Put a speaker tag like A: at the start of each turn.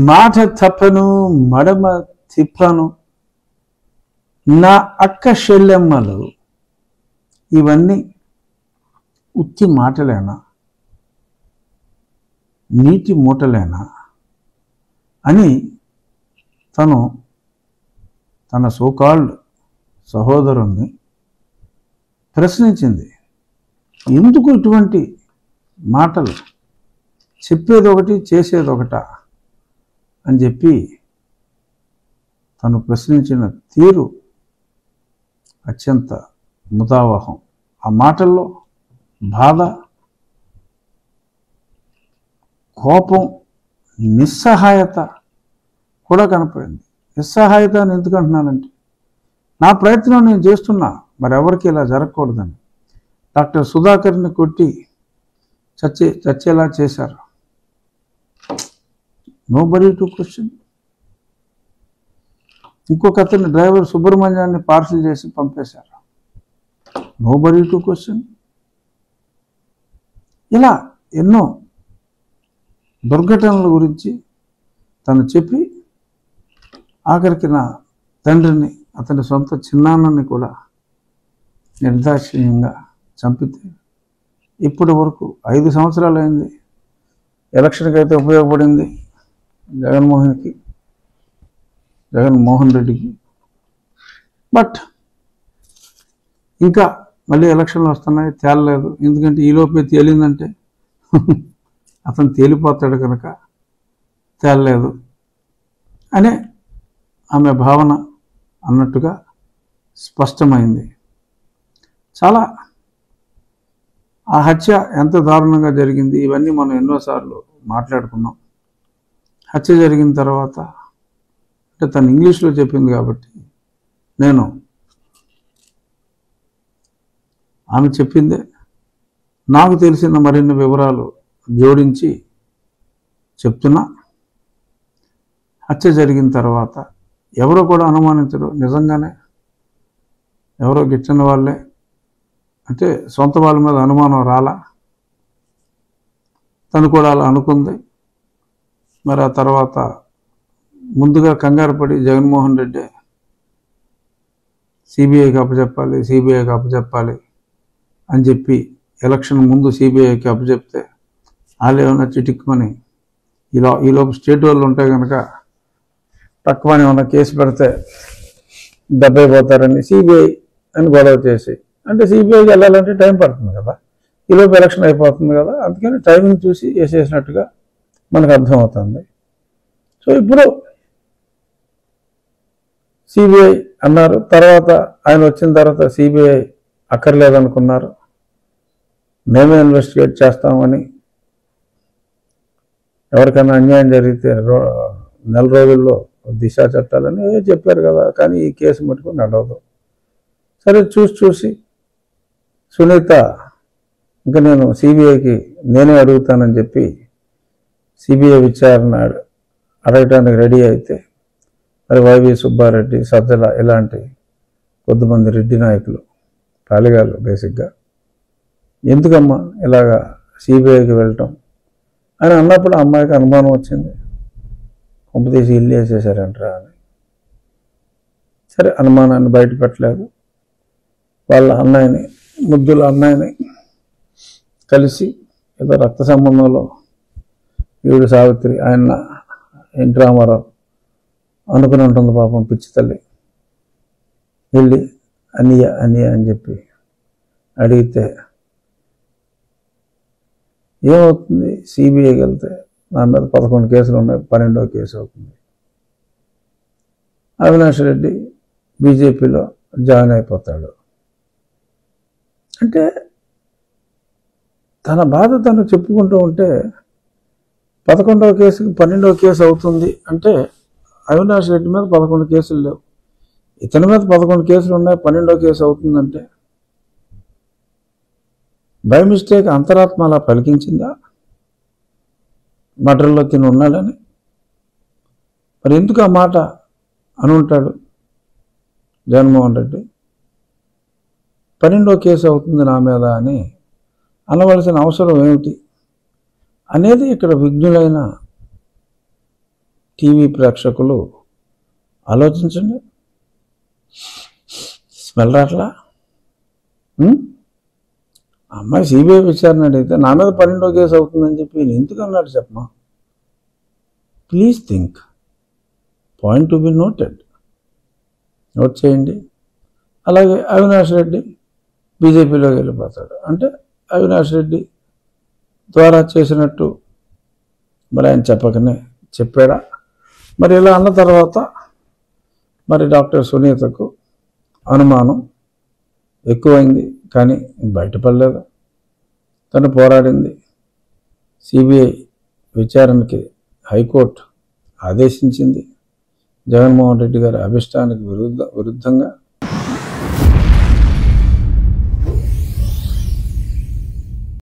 A: మాట తప్పను మడమ తిప్పను, నా అక్క చెల్లెమ్మలు ఇవన్నీ ఉత్తి మాటలేనా, నీటి మూటలేనా అని తను తన సోకాల్డ్ సహోదరుణ్ణి ప్రశ్నించింది. ఎందుకు ఇటువంటి మాటలు, చెప్పేది ఒకటి చేసేది ఒకటా అని చెప్పి తను ప్రశ్నించిన తీరు అత్యంత ముదావహం. ఆ మాటల్లో బాధ, కోపం, నిస్సహాయత కూడా కనపడింది. నిస్సహాయత అని ఎందుకు అంటున్నానంటే, నా ప్రయత్నం నేను చేస్తున్నా, మరి ఎవరికి ఇలా జరగకూడదని. డాక్టర్ సుధాకర్ని కొట్టి చచ్చేలా చేశారు. Nobody to question. ఇంకొక అతన్ని డ్రైవర్ సుబ్రహ్మణ్యాన్ని పార్సల్ చేసి పంపేశారు. Nobody to question. ఇలా ఎన్నో దుర్ఘటనల గురించి తను చెప్పి ఆఖరికి నా తండ్రిని, అతని సొంత చిన్నాన్నని కూడా నిర్దాక్షిణ్యంగా చంపితే ఇప్పటి వరకు 5 సంవత్సరాలు అయింది. ఎలక్షన్కి అయితే ఉపయోగపడింది జగన్మోహన్ రెడ్డికి. బట్ ఇంకా మళ్ళీ ఎలక్షన్లు వస్తున్నాయి, తేలలేదు. ఎందుకంటే ఈలోపే తేలిందంటే అతను తేలిపోతాడు కనుక తేలలేదు అనే ఆమె భావన అన్నట్టుగా స్పష్టమైంది. చాలా ఆ హత్య ఎంత దారుణంగా జరిగింది, ఇవన్నీ మనం ఎన్నోసార్లు మాట్లాడుకున్నాం. హత్య జరిగిన తర్వాత అంటే తను ఇంగ్లీష్లో చెప్పింది కాబట్టి నేను ఆమె చెప్పిందే నాకు తెలిసిన మరిన్ని వివరాలు జోడించి చెప్తున్నా. హత్య జరిగిన తర్వాత ఎవరో కూడా అనుమానించరు, నిజంగానే ఎవరో గిట్టని వాళ్ళే, అంటే సొంత వాళ్ళ మీద అనుమానం రాలా. తను కూడా అలా అనుకుంది. మరి ఆ తర్వాత ముందుగా కంగారు పడి జగన్మోహన్ రెడ్డి సిబిఐకి అప్పచెప్పాలి అని చెప్పి ఎలక్షన్ ముందు సిబిఐకి అప్పచెప్తే వాళ్ళు ఏమన్నా చిటిక్కుమని ఈలోపు స్టేట్ వాళ్ళు ఉంటే కనుక తక్కువని ఏమన్నా కేసు పెడితే దెబ్బైపోతారని సిబిఐ అని గొడవ చేసి, అంటే సిబిఐకి వెళ్ళాలంటే టైం పడుతుంది కదా, ఈలోపు ఎలక్షన్ అయిపోతుంది కదా, అందుకని టైమింగ్ చూసి వేసేసినట్టుగా మనకు అర్థమవుతుంది. సో ఇప్పుడు సిబిఐ అన్నారు. తర్వాత ఆయన వచ్చిన తర్వాత సిబిఐ అక్కర్లేదనుకున్నారు, మేమే ఇన్వెస్టిగేట్ చేస్తామని. ఎవరికైనా అన్యాయం జరిగితే నెల రోజుల్లో దిశ చట్టాలని చెప్పారు కదా, కానీ ఈ కేసు మటుకు నడవదు. సరే చూసి సునీత ఇంకా నేను సిబిఐకి నేనే అడుగుతానని చెప్పి సిబిఐ విచారణ అడగటానికి రెడీ అయితే మరి వైవి సుబ్బారెడ్డి, సజ్జల ఇలాంటి కొద్దిమంది రెడ్డి నాయకులు, పాలిగాళ్ళు బేసిక్గా ఎందుకమ్మా ఇలాగా సిబిఐకి వెళ్ళటం అని అన్నప్పుడు ఆ అమ్మాయికి అనుమానం వచ్చింది, కొంపతీసి ఇల్లు వేసేసారంటారా అని. సరే అనుమానాన్ని బయట పెట్టలేదు. వాళ్ళ అన్నయ్యని, ముద్దుల అన్నయ్యని కలిసి ఏదో రక్త సంబంధంలో వీడు సావిత్రి, ఆయన ఎన్టీ రామారావు అనుకుని ఉంటుంది పాపం పిచ్చి తల్లి. వెళ్ళి అనియ అని చెప్పి అడిగితే ఏమవుతుంది, సిబిఐకి వెళ్తే నా మీద 11 కేసులు ఉన్నాయి, 12వ కేసు అవుతుంది. అవినాష్ రెడ్డి బీజేపీలో జాయిన్ అయిపోతాడు. అంటే తన బాధ తను చెప్పుకుంటూ ఉంటే 11వ కేసుకి 12వ కేసు అవుతుంది. అంటే అవినాష్ రెడ్డి మీద 11 కేసులు లేవు, ఇతని మీద 11 కేసులు ఉన్నాయి, 12వ కేసు అవుతుందంటే బై మిస్టేక్ అంతరాత్మ అలా పలికించిందా మటర్లో తిని ఉన్నాడని? మరి ఎందుకు ఆ మాట అనుంటాడు జగన్మోహన్ రెడ్డి? 12వ కేసు అవుతుంది నా మీద అని అనవలసిన అవసరం ఏమిటి అనేది ఇక్కడ విజ్ఞులైన టీవీ ప్రేక్షకులు ఆలోచించండి. స్మెల్ రాట్లా? అమ్మాయి సిబిఐ విచారణ అడిగితే నా మీద 12వ కేసు అవుతుందని చెప్పి నేను ఎందుకు అన్నాడు చెప్పమా? Please think. Point to be noted. Note చేయండి. అలాగే అవినాష్ రెడ్డి బీజేపీలోకి వెళ్ళిపోతాడు అంటే అవినాష్ రెడ్డి ద్వారా చేసినట్టు మరి ఆయన చెప్పకనే చెప్పాడా? మరి ఇలా అన్న తర్వాత మరి డాక్టర్ సునీతకు అనుమానం ఎక్కువైంది, కానీ బయటపడలేదు. తను పోరాడింది. సిబిఐ విచారణకి హైకోర్టు ఆదేశించింది. జగన్మోహన్ రెడ్డి గారి అభిష్టానికి విరుద్ధంగా